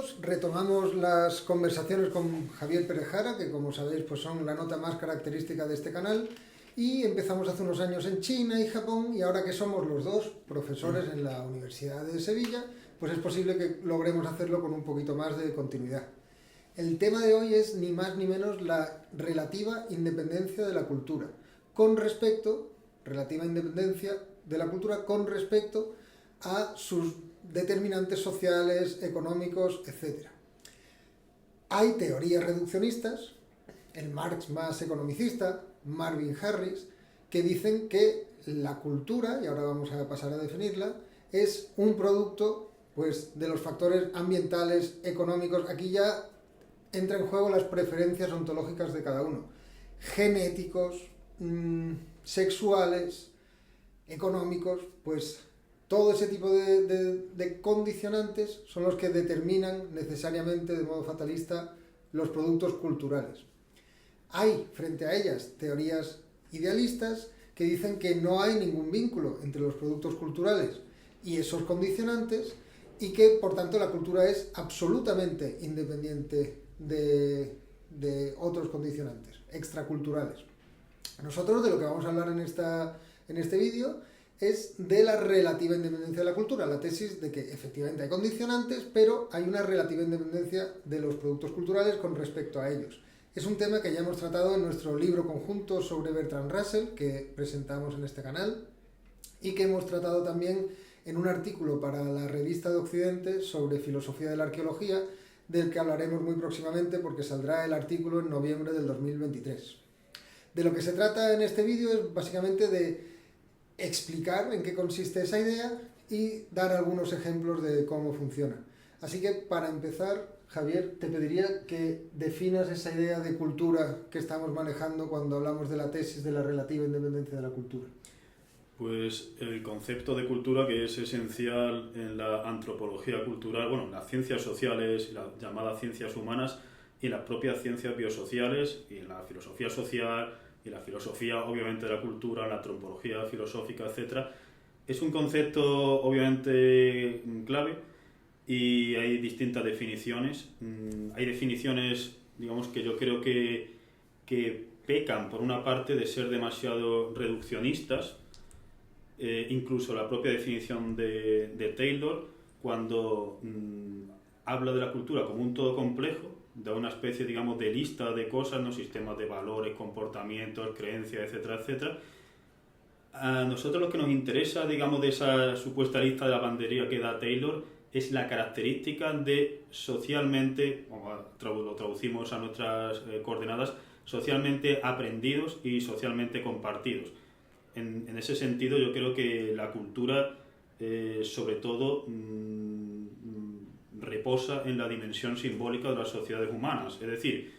todos. Retomamos las conversaciones con Javier Perejara, que como sabéis pues son la nota más característica de este canal. Y empezamos hace unos años en China y Japón, y ahora que somos los dos profesores en la Universidad de Sevilla, pues es posible que logremos hacerlo con un poquito más de continuidad. El tema de hoy es ni más ni menos la relativa independencia de la cultura con respecto a sus determinantes sociales, económicos, etc. Hay teorías reduccionistas, el Marx más economicista, Marvin Harris, que dicen que la cultura, y ahora vamos a pasar a definirla, es un producto pues, de los factores ambientales, económicos. Aquí ya entra en juego las preferencias ontológicas de cada uno, genéticos, sexuales, económicos, pues todo ese tipo de condicionantes son los que determinan necesariamente de modo fatalista los productos culturales. Hay frente a ellas teorías idealistas que dicen que no hay ningún vínculo entre los productos culturales y esos condicionantes y que por tanto la cultura es absolutamente independiente de otros condicionantes extraculturales. Nosotros de lo que vamos a hablar en este vídeo es de la relativa independencia de la cultura, la tesis de que efectivamente hay condicionantes, pero hay una relativa independencia de los productos culturales con respecto a ellos. Es un tema que ya hemos tratado en nuestro libro conjunto sobre Bertrand Russell, que presentamos en este canal, y que hemos tratado también en un artículo para la Revista de Occidente sobre filosofía de la arqueología, del que hablaremos muy próximamente porque saldrá el artículo en noviembre del 2023. De lo que se trata en este vídeo es básicamente de explicar en qué consiste esa idea y dar algunos ejemplos de cómo funciona. Así que para empezar, Javier, te pediría que definas esa idea de cultura que estamos manejando cuando hablamos de la tesis de la relativa independencia de la cultura. Pues el concepto de cultura, que es esencial en la antropología cultural, bueno, en las ciencias sociales, las llamadas ciencias humanas y en las propias ciencias biosociales y en la filosofía social y la filosofía obviamente de la cultura, la antropología filosófica, etc. Es un concepto obviamente clave y hay distintas definiciones. Hay definiciones, digamos, que yo creo que pecan por una parte de ser demasiado reduccionistas. Incluso la propia definición de Taylor, cuando habla de la cultura como un todo complejo, da una especie, digamos, de lista de cosas, ¿no? Sistemas de valores, comportamientos, creencias, etcétera, etcétera. A nosotros lo que nos interesa, digamos, de esa supuesta lista de lavandería que da Taylor es la característica de socialmente, como lo traducimos a nuestras coordenadas, socialmente aprendidos y socialmente compartidos. En ese sentido, yo creo que la cultura, sobre todo, reposa en la dimensión simbólica de las sociedades humanas, es decir,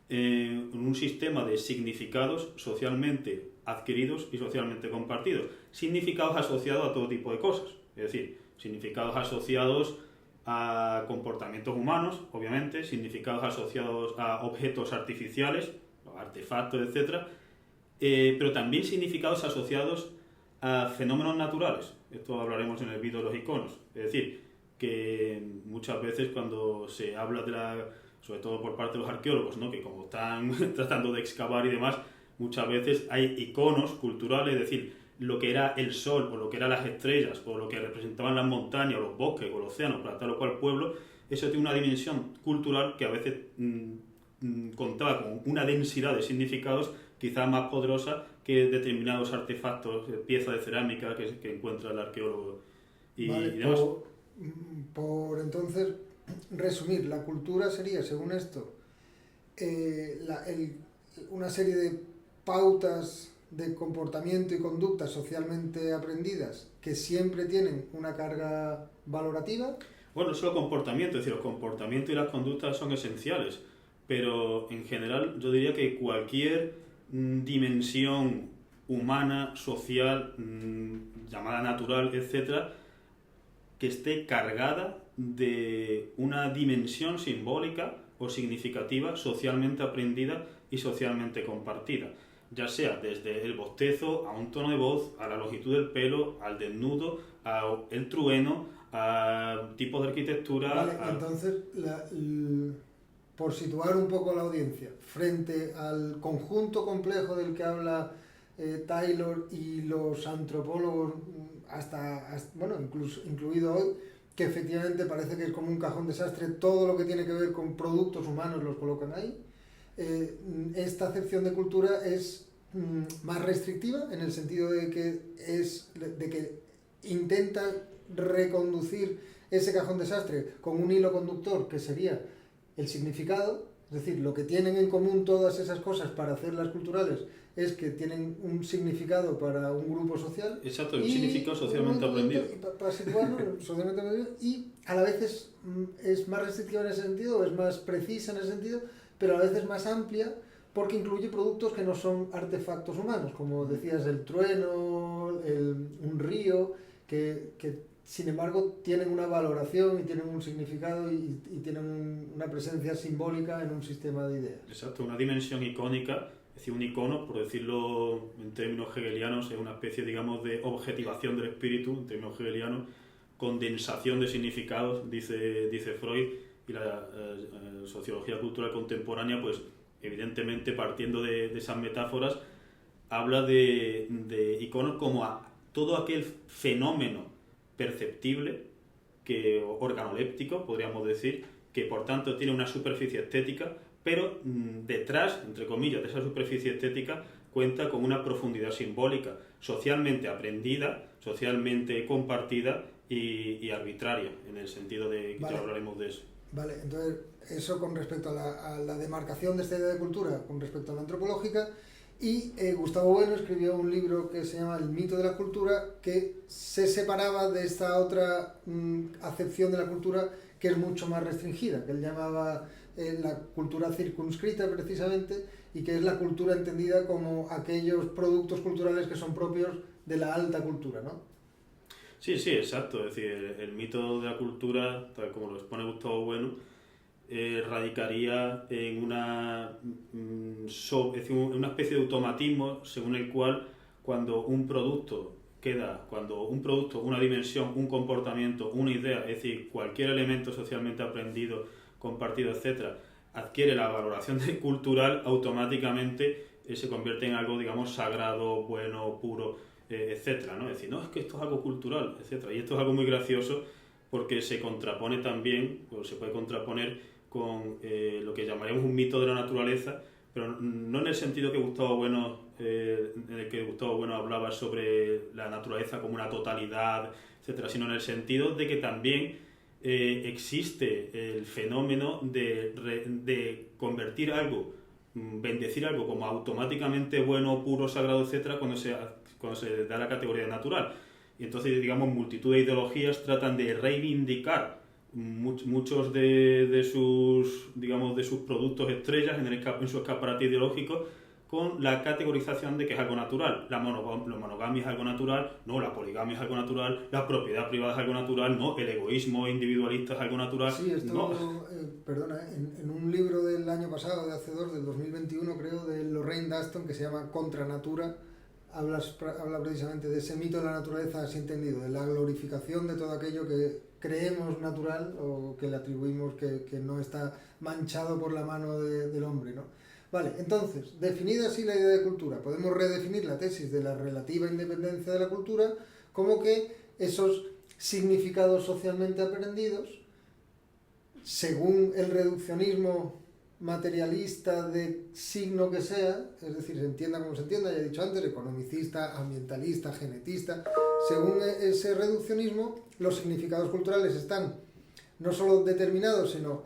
en un sistema de significados socialmente adquiridos y socialmente compartidos, significados asociados a todo tipo de cosas, es decir, significados asociados a comportamientos humanos, obviamente, significados asociados a objetos artificiales, artefactos, etcétera, pero también significados asociados a fenómenos naturales. Esto hablaremos en el vídeo de los iconos. Es decir, que muchas veces cuando se habla sobre todo por parte de los arqueólogos, ¿no? Que como están tratando de excavar y demás, muchas veces hay iconos culturales, es decir, lo que era el sol o lo que eran las estrellas o lo que representaban las montañas o los bosques o el océano para tal o cual pueblo, eso tiene una dimensión cultural que a veces contaba con una densidad de significados quizá más poderosa que determinados artefactos, piezas de cerámica que encuentra el arqueólogo y demás. Por entonces resumir, la cultura sería, según esto, una serie de pautas de comportamiento y conductas socialmente aprendidas que siempre tienen una carga valorativa. Bueno, no solo comportamiento, es decir, los comportamientos y las conductas son esenciales, pero en general yo diría que cualquier dimensión humana, social, llamada natural, etcétera, que esté cargada de una dimensión simbólica o significativa socialmente aprendida y socialmente compartida, ya sea desde el bostezo a un tono de voz, a la longitud del pelo, al desnudo, al trueno, a tipos de arquitectura... Vale, entonces, por situar un poco a la audiencia, frente al conjunto complejo del que habla Taylor y los antropólogos, bueno, incluido hoy, que efectivamente parece que es como un cajón desastre, todo lo que tiene que ver con productos humanos los colocan ahí. Esta acepción de cultura es más restrictiva en el sentido de que intenta reconducir ese cajón desastre con un hilo conductor que sería el significado, es decir, lo que tienen en común todas esas cosas para hacerlas culturales es que tienen un significado para un grupo social. Exacto, un significado socialmente aprendido. Para situarlo, socialmente aprendido, y a la vez es más restrictiva en ese sentido, es más precisa en ese sentido, pero a la vez es más amplia porque incluye productos que no son artefactos humanos, como decías, el trueno, un río, que sin embargo tienen una valoración y tienen un significado y tienen una presencia simbólica en un sistema de ideas. Exacto, una dimensión icónica, es decir, un icono, por decirlo en términos hegelianos, es una especie, digamos, de objetivación del espíritu, en términos hegelianos, condensación de significados, dice Freud, y la sociología cultural contemporánea, pues evidentemente partiendo de esas metáforas, habla de iconos como a todo aquel fenómeno perceptible, organoléptico, podríamos decir, que por tanto tiene una superficie estética, pero detrás, entre comillas, de esa superficie estética cuenta con una profundidad simbólica, socialmente aprendida, socialmente compartida y arbitraria, en el sentido de que ya hablaremos de eso. Vale, entonces eso con respecto a la demarcación de esta idea de cultura, con respecto a la antropológica. Y Gustavo Bueno escribió un libro que se llama El mito de la cultura, que se separaba de esta otra acepción de la cultura que es mucho más restringida, que él llamaba la cultura circunscrita precisamente, y que es la cultura entendida como aquellos productos culturales que son propios de la alta cultura, ¿no? Sí, exacto. Es decir, el mito de la cultura, tal como lo expone Gustavo Bueno, radicaría en una especie de automatismo según el cual cuando un producto, una dimensión, un comportamiento, una idea, es decir, cualquier elemento socialmente aprendido, compartido, etcétera, adquiere la valoración de cultural, automáticamente se convierte en algo, digamos, sagrado, bueno, puro, etcétera, ¿no? Es decir, no, es que esto es algo cultural, etcétera. Y esto es algo muy gracioso porque se contrapone también, o se puede contraponer con lo que llamaríamos un mito de la naturaleza, pero no en el sentido que Gustavo Bueno, en el que Gustavo Bueno hablaba sobre la naturaleza como una totalidad, etcétera, sino en el sentido de que también existe el fenómeno de convertir algo, bendecir algo como automáticamente bueno, puro, sagrado, etcétera, cuando se da la categoría de natural. Y entonces, digamos, multitud de ideologías tratan de reivindicar muchos de sus productos estrellas en su escaparate ideológico con la categorización de que es algo natural. La monogamia es algo natural, no, la poligamia es algo natural, la propiedad privada es algo natural, no, el egoísmo individualista es algo natural. Sí, esto, no. Perdona, en un libro del año pasado, de hace del 2021 creo, de Lorraine Daston, que se llama Contra Natura, habla precisamente de ese mito de la naturaleza así entendido, de la glorificación de todo aquello que creemos natural o que le atribuimos que no está manchado por la mano del hombre, ¿no? Vale, entonces, definida así la idea de cultura, podemos redefinir la tesis de la relativa independencia de la cultura como que esos significados socialmente aprendidos, según el reduccionismo materialista de signo que sea, es decir, se entienda como se entienda, ya he dicho antes, economicista, ambientalista, genetista, según ese reduccionismo, los significados culturales están no solo determinados, sino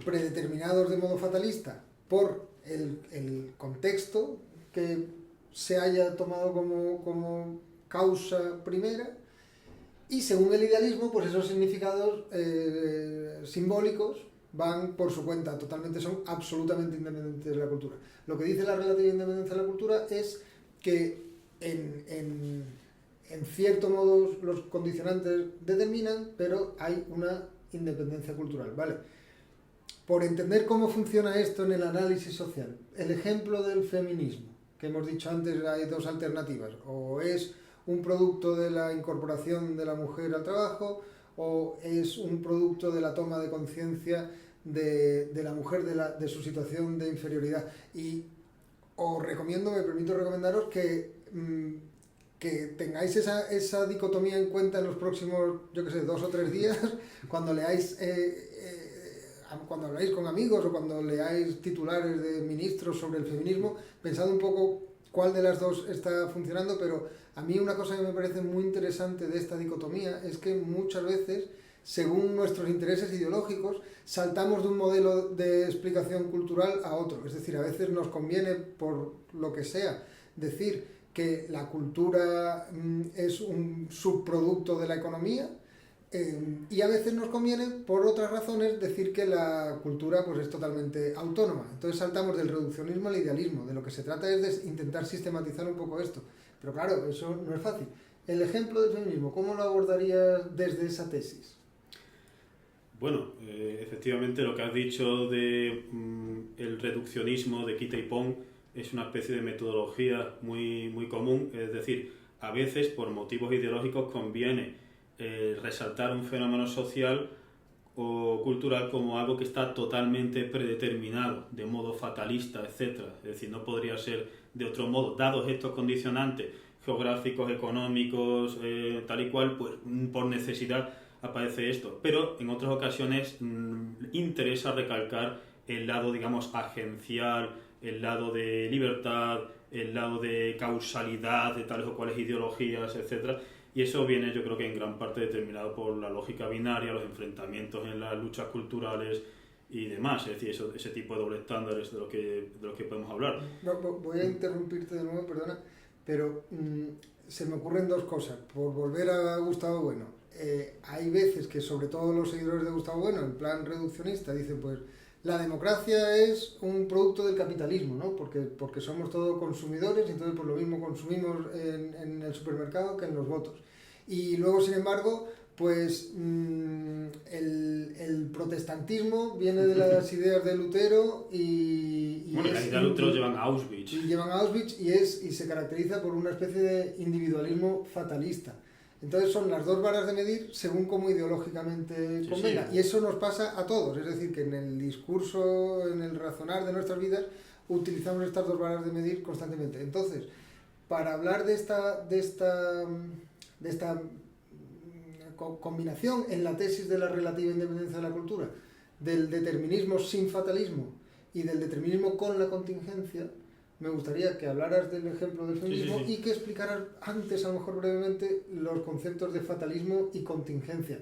predeterminados de modo fatalista por el contexto que se haya tomado como causa primera, y según el idealismo, pues esos significados simbólicos van por su cuenta, son absolutamente independientes de la cultura. Lo que dice la relativa independencia de la cultura es que en cierto modo los condicionantes determinan, pero hay una independencia cultural, ¿vale? Por entender cómo funciona esto en el análisis social, el ejemplo del feminismo, que hemos dicho antes, hay dos alternativas, o es un producto de la incorporación de la mujer al trabajo, o es un producto de la toma de conciencia de la mujer, de su situación de inferioridad. Y os recomiendo, me permito recomendaros que tengáis esa dicotomía en cuenta en los próximos, 2 o 3 días, cuando leáis, cuando habláis con amigos o cuando leáis titulares de ministros sobre el feminismo, pensad un poco cuál de las dos está funcionando, pero a mí una cosa que me parece muy interesante de esta dicotomía es que muchas veces, según nuestros intereses ideológicos, saltamos de un modelo de explicación cultural a otro. Es decir, a veces nos conviene, por lo que sea, decir que la cultura es un subproducto de la economía, y a veces nos conviene, por otras razones, decir que la cultura pues, es totalmente autónoma. Entonces saltamos del reduccionismo al idealismo. De lo que se trata es de intentar sistematizar un poco esto. Pero claro, eso no es fácil. El ejemplo del feminismo, ¿cómo lo abordarías desde esa tesis? Bueno, efectivamente lo que has dicho de el reduccionismo de quita y pon es una especie de metodología muy, muy común. Es decir, a veces por motivos ideológicos conviene resaltar un fenómeno social o cultural como algo que está totalmente predeterminado, de modo fatalista, etc. Es decir, no podría ser de otro modo, dados estos condicionantes geográficos, económicos, tal y cual, pues por necesidad aparece esto. Pero en otras ocasiones interesa recalcar el lado, digamos, agencial, el lado de libertad, el lado de causalidad de tales o cuales ideologías, etc. Y eso viene, yo creo que en gran parte determinado por la lógica binaria, los enfrentamientos en las luchas culturales y demás. Es decir, ese tipo de doble estándares de lo que podemos hablar. No, voy a interrumpirte de nuevo, perdona, pero se me ocurren dos cosas. Por volver a Gustavo Bueno, hay veces que, sobre todo los seguidores de Gustavo Bueno, en plan reduccionista, dicen pues la democracia es un producto del capitalismo, ¿no? Porque somos todos consumidores y entonces por lo mismo consumimos en el supermercado que en los votos. Y luego, sin embargo, pues el protestantismo viene de las ideas de Lutero y bueno, las ideas de Lutero llevan a Auschwitz. Y llevan a Auschwitz y se caracteriza por una especie de individualismo fatalista. Entonces son las dos varas de medir según cómo ideológicamente convenga. Sí. Y eso nos pasa a todos. Es decir, que en el discurso, en el razonar de nuestras vidas, utilizamos estas dos varas de medir constantemente. Entonces, para hablar de esta combinación en la tesis de la relativa independencia de la cultura, del determinismo sin fatalismo y del determinismo con la contingencia, me gustaría que hablaras del ejemplo del feminismo y que explicaras antes, a lo mejor brevemente, los conceptos de fatalismo y contingencia.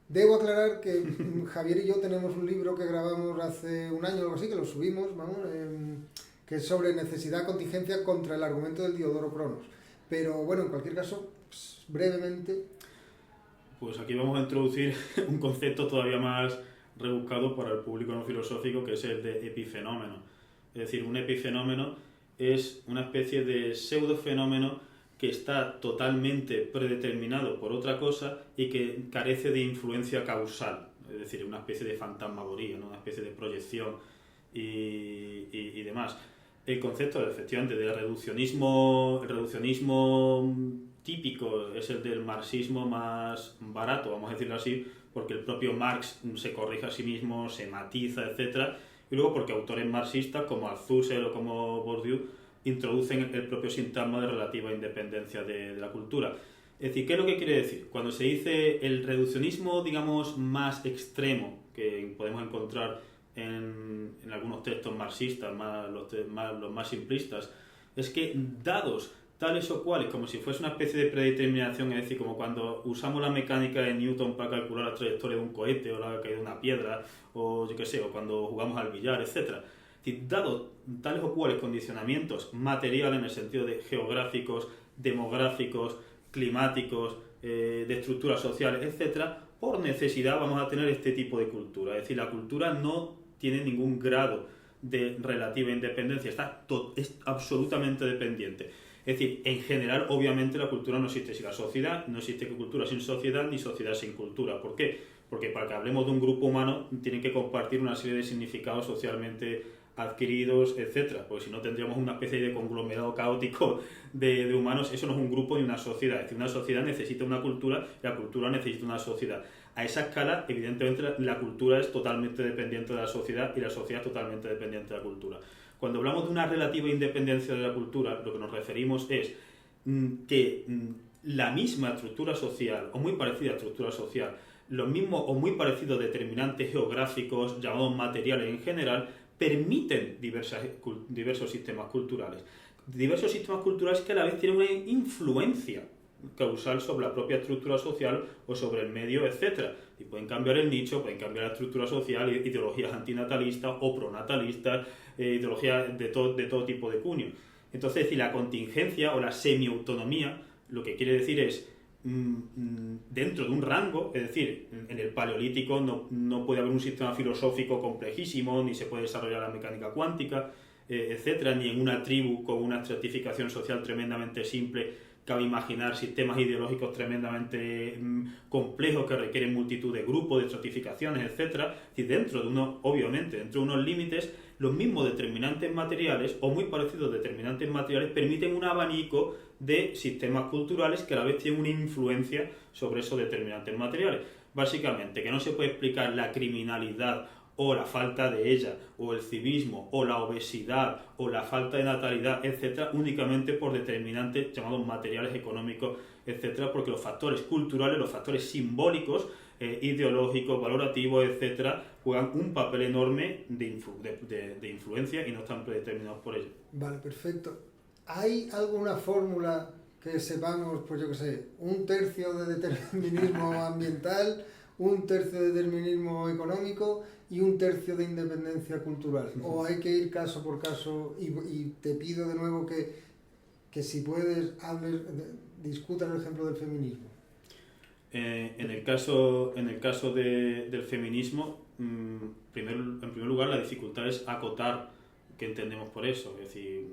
Debo aclarar que Javier y yo tenemos un libro que grabamos hace un año o algo así, que lo subimos, que es sobre necesidad, contingencia contra el argumento del Diodoro Cronos. Pero bueno, en cualquier caso, pues, brevemente. Pues aquí vamos a introducir un concepto todavía más rebuscado para el público no filosófico, que es el de epifenómeno. Es decir, un epifenómeno es una especie de pseudofenómeno que está totalmente predeterminado por otra cosa y que carece de influencia causal, es decir, una especie de fantasmagoría, ¿no? Una especie de proyección y demás. El concepto, efectivamente, del reduccionismo típico es el del marxismo más barato, vamos a decirlo así, porque el propio Marx se corrige a sí mismo, se matiza, etcétera. Y luego porque autores marxistas como Althusser o como Bourdieu introducen el propio sintagma de relativa independencia de la cultura. Es decir, ¿qué es lo que quiere decir? Cuando se dice el reduccionismo, digamos, más extremo que podemos encontrar en algunos textos marxistas, los más simplistas, es que dados tales o cuales, como si fuese una especie de predeterminación, es decir, como cuando usamos la mecánica de Newton para calcular la trayectoria de un cohete o la caída de una piedra, o yo qué sé, o cuando jugamos al billar, etc. Es decir, dados tales o cuales condicionamientos materiales en el sentido de geográficos, demográficos, climáticos, de estructuras sociales, etc., por necesidad vamos a tener este tipo de cultura. Es decir, la cultura no tiene ningún grado de relativa independencia, es absolutamente dependiente. Es decir, en general, obviamente, la cultura no existe sin la sociedad, no existe cultura sin sociedad, ni sociedad sin cultura. ¿Por qué? Porque para que hablemos de un grupo humano, tienen que compartir una serie de significados socialmente adquiridos, etc. Porque si no, tendríamos una especie de conglomerado caótico de humanos. Eso no es un grupo ni una sociedad. Es decir, una sociedad necesita una cultura y la cultura necesita una sociedad. a esa escala, evidentemente, la cultura es totalmente dependiente de la sociedad y la sociedad es totalmente dependiente de la cultura. Cuando hablamos de una relativa independencia de la cultura, lo que nos referimos es que la misma estructura social, o muy parecida estructura social, los mismos o muy parecidos determinantes geográficos, llamados materiales en general, permiten diversos sistemas culturales. Diversos sistemas culturales que a la vez tienen una influencia causal sobre la propia estructura social o sobre el medio, etc. Y pueden cambiar el nicho, pueden cambiar la estructura social, ideologías antinatalistas o pronatalistas, ideologías de todo tipo de cuño. Entonces, es decir, la contingencia o la semiautonomía, lo que quiere decir es dentro de un rango, es decir, en el Paleolítico no puede haber un sistema filosófico complejísimo, ni se puede desarrollar la mecánica cuántica, etcétera, ni en una tribu con una estratificación social tremendamente simple cabe imaginar sistemas ideológicos tremendamente complejos que requieren multitud de grupos, de estratificaciones, etcétera. Y dentro de unos límites, los mismos determinantes materiales o muy parecidos determinantes materiales permiten un abanico de sistemas culturales que a la vez tienen una influencia sobre esos determinantes materiales. Básicamente, que no se puede explicar la criminalidad o la falta de ella, o el civismo, o la obesidad, o la falta de natalidad, etcétera, únicamente por determinantes llamados materiales económicos, etcétera, porque los factores culturales, los factores simbólicos, ideológicos, valorativos, etcétera, juegan un papel enorme de influencia y no están predeterminados por ello. Vale, perfecto. ¿Hay alguna fórmula que sepamos, pues yo qué sé, 1/3 de determinismo ambiental, 1/3 de determinismo económico y 1/3 de independencia cultural? ¿O hay que ir caso por caso? Y te pido de nuevo que si puedes, discuta el ejemplo del feminismo. En el caso del feminismo, en primer lugar, la dificultad es acotar qué entendemos por eso. Es decir,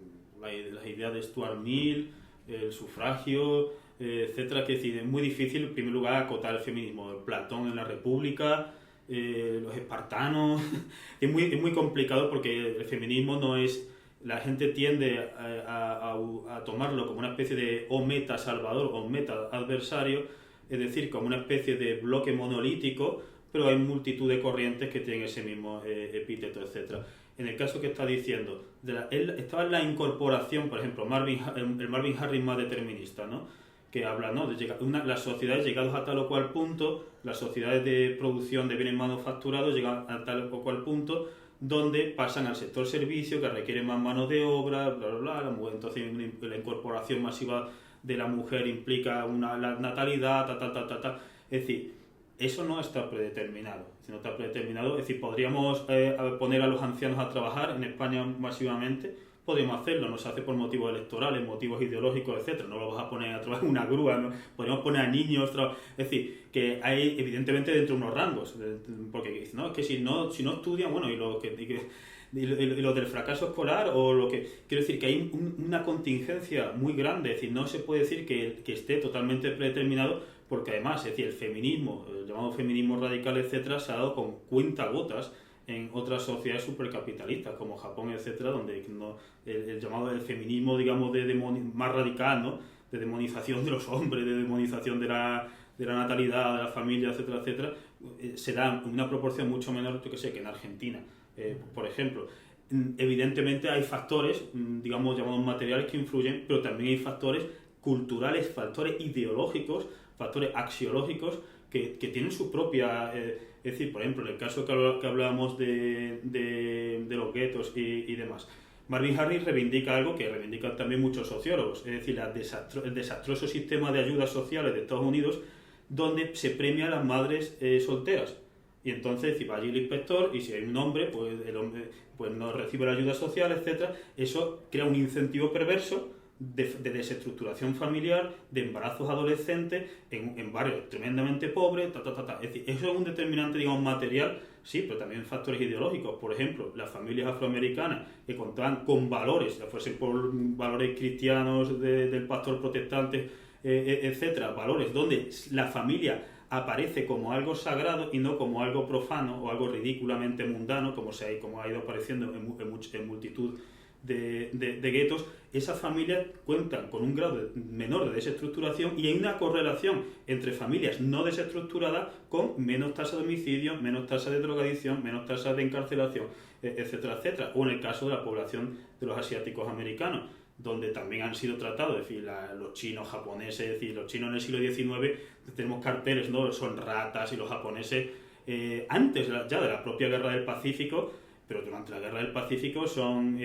las ideas de Stuart Mill, el sufragio, etcétera, que es decir, es muy difícil, en primer lugar, acotar el feminismo. Platón en la República, los espartanos, es muy complicado porque el feminismo no es... La gente tiende a tomarlo como una especie de o meta salvador o meta adversario, es decir, como una especie de bloque monolítico, pero hay multitud de corrientes que tienen ese mismo epíteto, etcétera. En el caso que está diciendo, estaba en la incorporación, por ejemplo, el Marvin Harris más determinista, ¿no? Que habla, ¿no?, de las sociedades llegadas a tal o cual punto, las sociedades de producción de bienes manufacturados llegan a tal o cual punto donde pasan al sector servicio, que requiere más mano de obra, bla, bla, bla. Entonces la incorporación masiva de la mujer implica la natalidad, Es decir, eso no está predeterminado. Si no está predeterminado, es decir, podríamos poner a los ancianos a trabajar en España masivamente, podríamos hacerlo, no se hace por motivos electorales, motivos ideológicos, etcétera. No lo vas a poner a trabajar en una grúa, ¿no? Podríamos poner a niños, es decir, que hay evidentemente dentro de unos rangos, porque dicen, no, es que si no estudian, bueno, y lo del fracaso escolar, o lo que quiero decir, que hay una contingencia muy grande, es decir, no se puede decir que esté totalmente predeterminado, porque además, es decir, el feminismo, el llamado feminismo radical, etcétera, se ha dado con cuentagotas en otras sociedades supercapitalistas como Japón, etcétera, donde el llamado del feminismo, digamos, más radical, ¿no?, de demonización de los hombres, de demonización de la natalidad, de la familia, etcétera, etcétera, se da en una proporción mucho menor, yo que sé, que en Argentina, por ejemplo. Evidentemente hay factores, digamos, llamados materiales, que influyen, pero también hay factores culturales, factores ideológicos, factores axiológicos que tienen su propia... es decir, por ejemplo, en el caso que hablábamos de los guetos y demás, Marvin Harris reivindica algo que reivindican también muchos sociólogos, es decir, el desastroso sistema de ayudas sociales de Estados Unidos, donde se premia a las madres solteras. Y entonces, si va allí el inspector, y si hay un hombre, pues el hombre pues no recibe la ayuda social, etcétera. Eso crea un incentivo perverso de desestructuración familiar, de embarazos adolescentes en barrios tremendamente pobres, Es decir, eso es un determinante, digamos, material, sí, pero también factores ideológicos. Por ejemplo, las familias afroamericanas que contaban con valores, ya fuesen por valores cristianos del pastor protestante, etcétera, valores donde la familia aparece como algo sagrado y no como algo profano o algo ridículamente mundano, como ha ido apareciendo en multitud de guetos, esas familias cuentan con un grado menor de desestructuración y hay una correlación entre familias no desestructuradas con menos tasa de homicidio, menos tasa de drogadicción, menos tasa de encarcelación, etcétera, etcétera. O en el caso de la población de los asiáticos americanos, donde también han sido tratados, es decir, los chinos, japoneses, es decir, los chinos en el siglo XIX tenemos carteles, ¿no? Son ratas, y los japoneses, antes ya de la propia guerra del Pacífico, pero durante la guerra del Pacífico son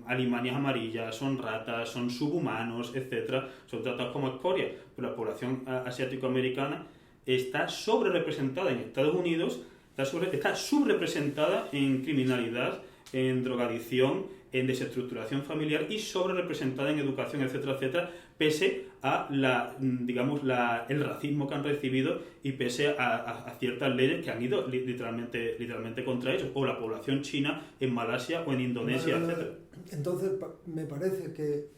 alimañas amarillas, son ratas, son subhumanos, etcétera, son tratados como escoria. Pero la población asiático-americana está sobre representada en Estados Unidos, está subrepresentada en criminalidad, en drogadicción, en desestructuración familiar y sobre representada en educación, etcétera, etcétera, pese a el racismo que han recibido y pese a ciertas leyes que han ido literalmente contra ellos, o la población china en Malasia o en Indonesia, etcétera. Entonces, me parece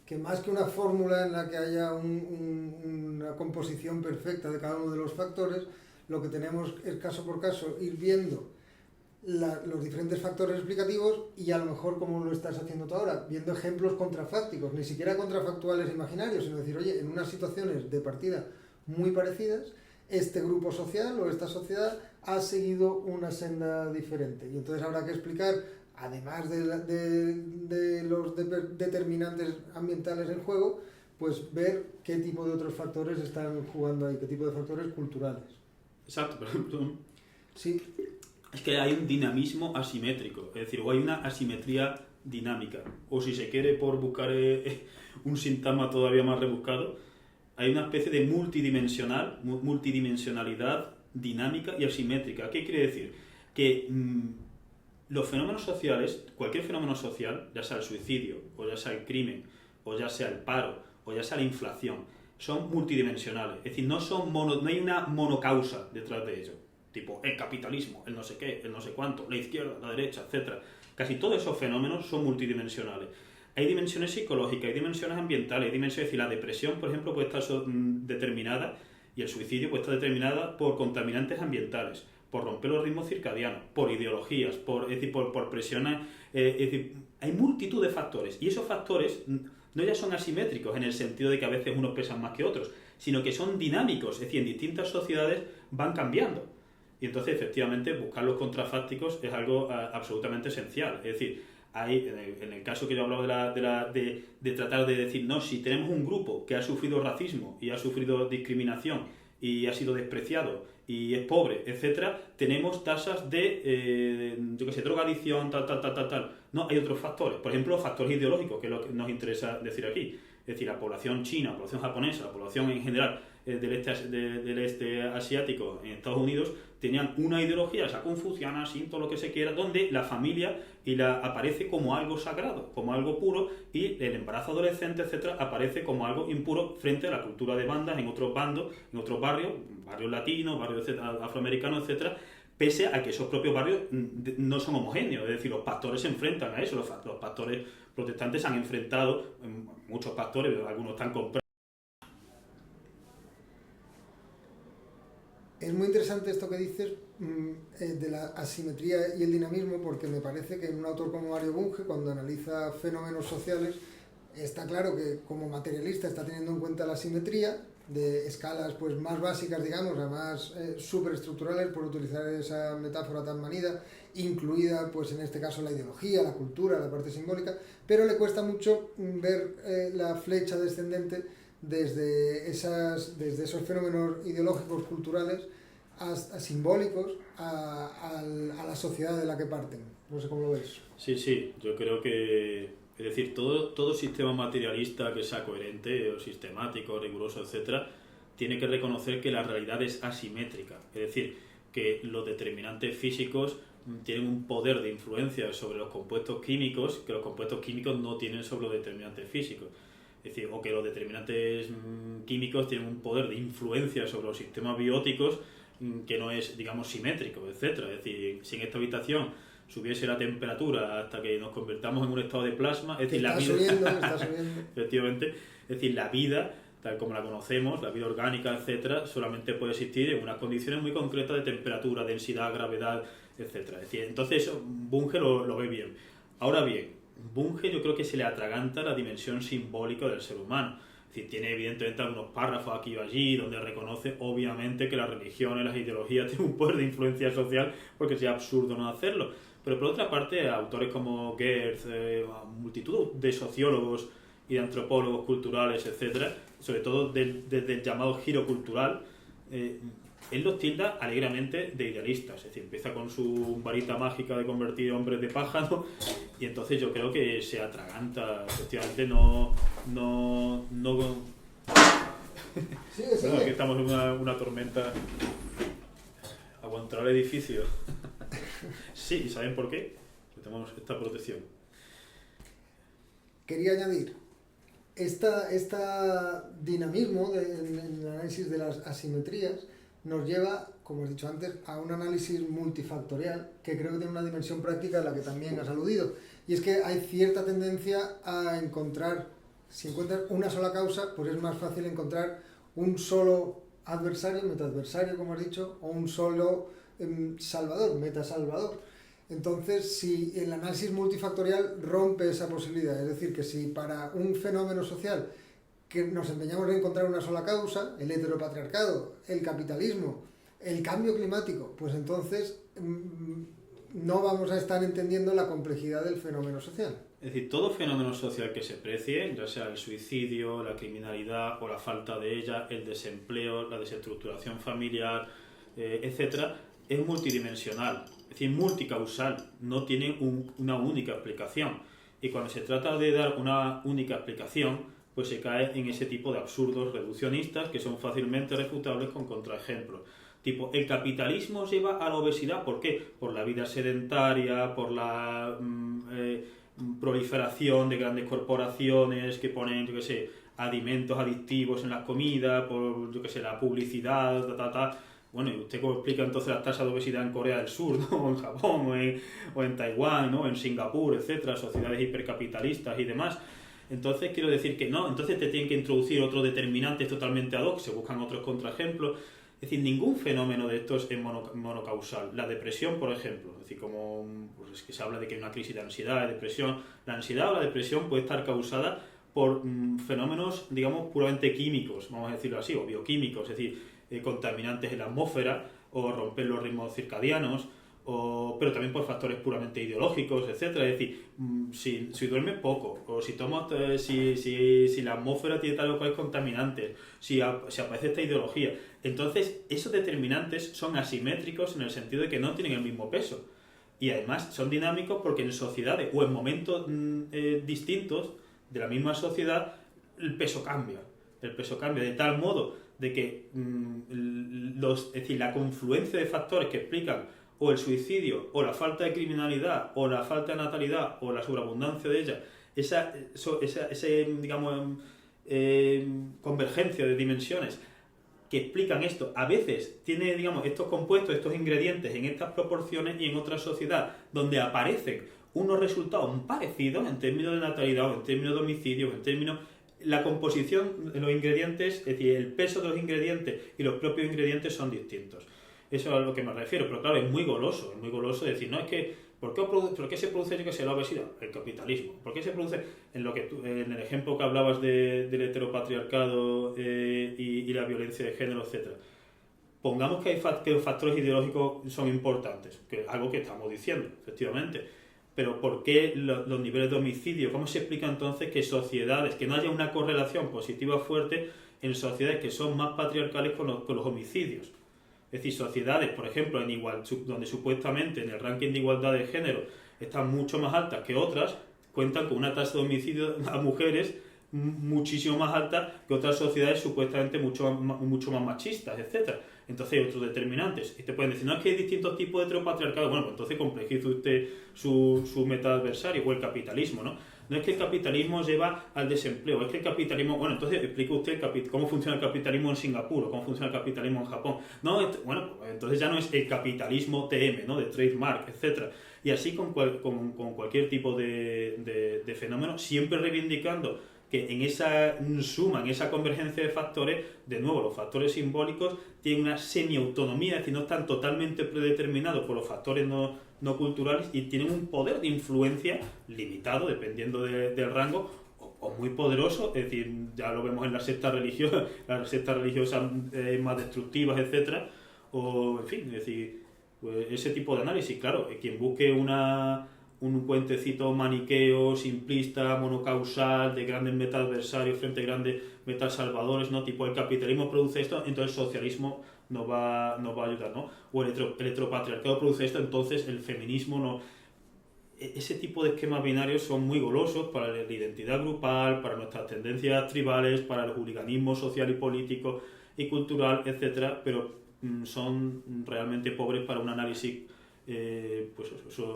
que más que una fórmula en la que haya una composición perfecta de cada uno de los factores, lo que tenemos es caso por caso ir viendo los diferentes factores explicativos y a lo mejor, como lo estás haciendo tú ahora, viendo ejemplos contrafácticos, ni siquiera contrafactuales imaginarios, sino decir, oye, en unas situaciones de partida muy parecidas, este grupo social o esta sociedad ha seguido una senda diferente. Y entonces habrá que explicar, además de los determinantes ambientales en juego, pues ver qué tipo de otros factores están jugando ahí, qué tipo de factores culturales. Exacto, por ejemplo. Sí. Es que hay un dinamismo asimétrico, es decir, o hay una asimetría dinámica, o si se quiere, por buscar un síntoma todavía más rebuscado, hay una especie de multidimensionalidad dinámica y asimétrica. ¿Qué quiere decir? Que los fenómenos sociales, cualquier fenómeno social, ya sea el suicidio, o ya sea el crimen, o ya sea el paro, o ya sea la inflación, son multidimensionales, es decir, no hay una monocausa detrás de ello. Tipo el capitalismo, el no sé qué, el no sé cuánto, la izquierda, la derecha, etcétera. Casi todos esos fenómenos son multidimensionales. Hay dimensiones psicológicas, hay dimensiones ambientales, hay dimensiones, es decir, la depresión, por ejemplo, puede estar determinada, y el suicidio puede estar determinada por contaminantes ambientales, por romper los ritmos circadianos, por ideologías, por presiones, es decir, hay multitud de factores, y esos factores no ya son asimétricos en el sentido de que a veces unos pesan más que otros, sino que son dinámicos, es decir, en distintas sociedades van cambiando. Y entonces, efectivamente, buscar los contrafácticos es algo absolutamente esencial. Es decir, hay, en el caso que yo hablaba de tratar de decir, no, si tenemos un grupo que ha sufrido racismo y ha sufrido discriminación y ha sido despreciado y es pobre, etcétera, tenemos tasas de, drogadicción, tal. No, hay otros factores. Por ejemplo, factores ideológicos, que es lo que nos interesa decir aquí. Es decir, la población china, la población japonesa, la población en general del este asiático en Estados Unidos tenían una ideología, esa confuciana, sin todo lo que se quiera, donde la familia aparece como algo sagrado, como algo puro, y el embarazo adolescente, etcétera, aparece como algo impuro frente a la cultura de bandas en otros bandos, en otros barrios latinos, barrios afroamericanos, etcétera, pese a que esos propios barrios no son homogéneos. Es decir, los pastores se enfrentan a eso, los pastores protestantes se han enfrentado, muchos pastores, algunos están comprados. Es muy interesante esto que dices de la asimetría y el dinamismo, porque me parece que en un autor como Mario Bunge, cuando analiza fenómenos sociales, está claro que como materialista está teniendo en cuenta la asimetría de escalas pues más básicas, digamos, además superestructurales, por utilizar esa metáfora tan manida, incluida pues en este caso la ideología, la cultura, la parte simbólica, pero le cuesta mucho ver la flecha descendente desde esos fenómenos ideológicos, culturales, a simbólicos, a la sociedad de la que parten. No sé cómo lo ves. Sí, yo creo que, es decir, todo sistema materialista que sea coherente, o sistemático, riguroso, etcétera, tiene que reconocer que la realidad es asimétrica. Es decir, que los determinantes físicos tienen un poder de influencia sobre los compuestos químicos que los compuestos químicos no tienen sobre los determinantes físicos. Es decir, o que los determinantes químicos tienen un poder de influencia sobre los sistemas bióticos que no es, digamos, simétrico, etcétera. Es decir, si en esta habitación subiese la temperatura hasta que nos convertamos en un estado de plasma, es decir, está subiendo. Efectivamente, es decir, la vida, tal como la conocemos, la vida orgánica, etcétera, solamente puede existir en unas condiciones muy concretas de temperatura, densidad, gravedad, etcétera. Es decir, entonces Bunge lo ve bien. Ahora bien, Bunge yo creo que se le atraganta la dimensión simbólica del ser humano. Es decir, tiene evidentemente algunos párrafos aquí o allí donde reconoce obviamente que las religiones, las ideologías tienen un poder de influencia social porque sería absurdo no hacerlo. Pero por otra parte, autores como Geertz, multitud de sociólogos y de antropólogos culturales, etcétera, sobre todo desde el llamado giro cultural, él los tilda alegremente de idealistas. Es decir, empieza con su varita mágica de convertir hombres de pájaro y entonces yo creo que se atraganta, efectivamente Sí, bueno, aquí estamos en una tormenta. ¿Aguantará el edificio? Sí, ¿y saben por qué? Porque tenemos esta protección. Quería añadir, esta dinamismo en el análisis de las asimetrías nos lleva, como he dicho antes, a un análisis multifactorial que creo que tiene una dimensión práctica a la que también has aludido. Y es que hay cierta tendencia a encontrar, si encuentras una sola causa, pues es más fácil encontrar un solo adversario, metaadversario, como has dicho, o un solo salvador, metasalvador. Entonces, si el análisis multifactorial rompe esa posibilidad, es decir, que si para un fenómeno social que nos empeñamos en encontrar una sola causa, el heteropatriarcado, el capitalismo, el cambio climático, pues entonces no vamos a estar entendiendo la complejidad del fenómeno social. Es decir, todo fenómeno social que se precie, ya sea el suicidio, la criminalidad o la falta de ella, el desempleo, la desestructuración familiar, etcétera, es multidimensional, es decir, multicausal, no tiene una única explicación. Y cuando se trata de dar una única explicación, pues se cae en ese tipo de absurdos reduccionistas que son fácilmente refutables con contraejemplos. Tipo, el capitalismo lleva a la obesidad, ¿por qué? Por la vida sedentaria, por la proliferación de grandes corporaciones que ponen, yo qué sé, alimentos adictivos en las comidas, por, yo qué sé, la publicidad, Bueno, ¿y usted cómo explica entonces las tasas de obesidad en Corea del Sur, ¿no? O en Japón, o en Taiwán, ¿no? En Singapur, etcétera, sociedades hipercapitalistas y demás? Entonces quiero decir que no, entonces te tienen que introducir otros determinantes totalmente ad hoc, se buscan otros contraejemplos. Es decir, ningún fenómeno de estos es monocausal. La depresión, por ejemplo, es decir, como pues es que se habla de que hay una crisis de ansiedad, de depresión. La ansiedad o la depresión puede estar causada por fenómenos, digamos, puramente químicos, vamos a decirlo así, o bioquímicos, es decir, contaminantes en la atmósfera, o romper los ritmos circadianos, pero también por factores puramente ideológicos, etcétera. Es decir, si duermes poco, o si tomas, si la atmósfera tiene tal o cual contaminantes, si aparece esta ideología, entonces esos determinantes son asimétricos en el sentido de que no tienen el mismo peso. Y además son dinámicos porque en sociedades o en momentos distintos de la misma sociedad el peso cambia. El peso cambia de tal modo de que es decir, la confluencia de factores que explican o el suicidio, o la falta de criminalidad, o la falta de natalidad, o la sobreabundancia de ella, esa digamos, convergencia de dimensiones que explican esto, a veces tiene, digamos, estos compuestos, estos ingredientes en estas proporciones y en otra sociedad donde aparecen unos resultados parecidos en términos de natalidad, o en términos de homicidios, en términos... La composición de los ingredientes, es decir, el peso de los ingredientes y los propios ingredientes son distintos. Eso es a lo que me refiero, pero claro, es muy goloso decir, no, es que, ¿por qué se produce, yo que sé, la obesidad? El capitalismo. ¿Por qué se produce, en el ejemplo que hablabas del heteropatriarcado y la violencia de género, etcétera? Pongamos que los factores ideológicos son importantes, que es algo que estamos diciendo, efectivamente, pero ¿por qué los niveles de homicidio? ¿Cómo se explica entonces que sociedades, que no haya una correlación positiva fuerte en sociedades que son más patriarcales con los homicidios? Es decir, sociedades, por ejemplo, donde supuestamente en el ranking de igualdad de género están mucho más altas que otras, cuentan con una tasa de homicidio a mujeres muchísimo más alta que otras sociedades supuestamente mucho más machistas, etcétera. Entonces hay otros determinantes. Y te pueden decir, no, es que hay distintos tipos de heteropatriarcado. Bueno, pues entonces complejiza usted su metaadversario, o el capitalismo, ¿no? No es que el capitalismo lleva al desempleo, es que el capitalismo... Bueno, entonces explique usted cómo funciona el capitalismo en Singapur o cómo funciona el capitalismo en Japón. No, bueno, entonces ya no es el capitalismo TM, ¿no? De trademark, etcétera. Y así con cualquier tipo de fenómeno, siempre reivindicando que en esa suma, en esa convergencia de factores, de nuevo, los factores simbólicos tienen una semi-autonomía, es decir, no están totalmente predeterminados por los factores no culturales y tienen un poder de influencia limitado, dependiendo del rango, o muy poderoso, es decir, ya lo vemos en las sectas religiosas más destructivas, etcétera, o en fin, es decir, pues ese tipo de análisis, claro, quien busque un puentecito maniqueo, simplista, monocausal, de grandes metaadversarios frente a grandes metasalvadores, ¿no? Tipo el capitalismo produce esto, entonces el socialismo nos va a ayudar, ¿no? O el heteropatriarcado produce esto, entonces el feminismo no. Ese tipo de esquemas binarios son muy golosos para la identidad grupal, para nuestras tendencias tribales, para el hooliganismo social y político y cultural, etcétera, pero son realmente pobres para un análisis pues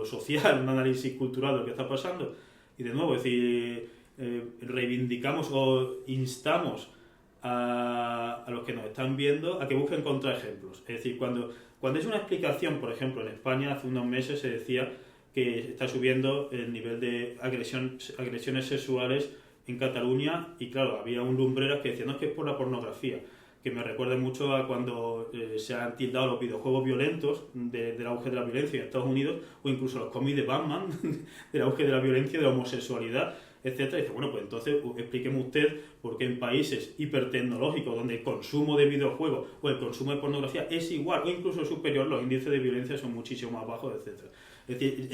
social, un análisis cultural de lo que está pasando. Y de nuevo, es decir, reivindicamos o instamos a los que nos están viendo a que busquen contraejemplos. Es decir, cuando es una explicación, por ejemplo, en España hace unos meses se decía que está subiendo el nivel de agresiones sexuales en Cataluña, y claro, había un lumbreras que decía, no, es que es por la pornografía, que me recuerda mucho a cuando se han tildado los videojuegos violentos del auge de la violencia en Estados Unidos, o incluso los cómics de Batman del auge de la violencia, de la homosexualidad, etcétera. Y dice, bueno, pues entonces explíqueme usted por qué en países hipertecnológicos donde el consumo de videojuegos o el consumo de pornografía es igual o incluso superior, los índices de violencia son muchísimo más bajos, etcétera. Es decir,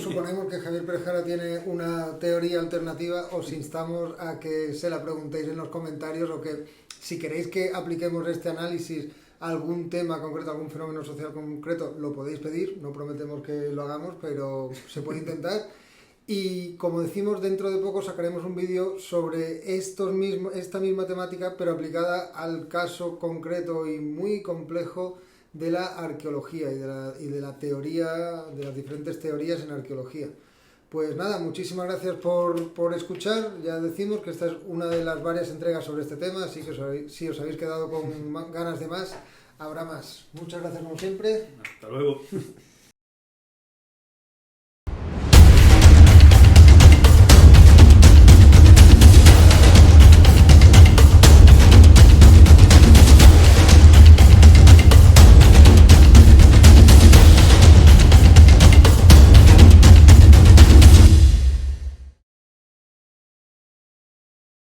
suponemos que Javier Perejara tiene una teoría alternativa. Os instamos a que se la preguntéis en los comentarios, o que si queréis que apliquemos este análisis a algún tema concreto, algún fenómeno social concreto, lo podéis pedir. No prometemos que lo hagamos, pero se puede intentar. Y como decimos, dentro de poco sacaremos un vídeo sobre esta misma temática, pero aplicada al caso concreto y muy complejo de la arqueología y de la teoría, de las diferentes teorías en arqueología. Pues nada, muchísimas gracias por escuchar. Ya decimos que esta es una de las varias entregas sobre este tema, así que si os habéis quedado con ganas de más, habrá más. Muchas gracias como siempre. Hasta luego.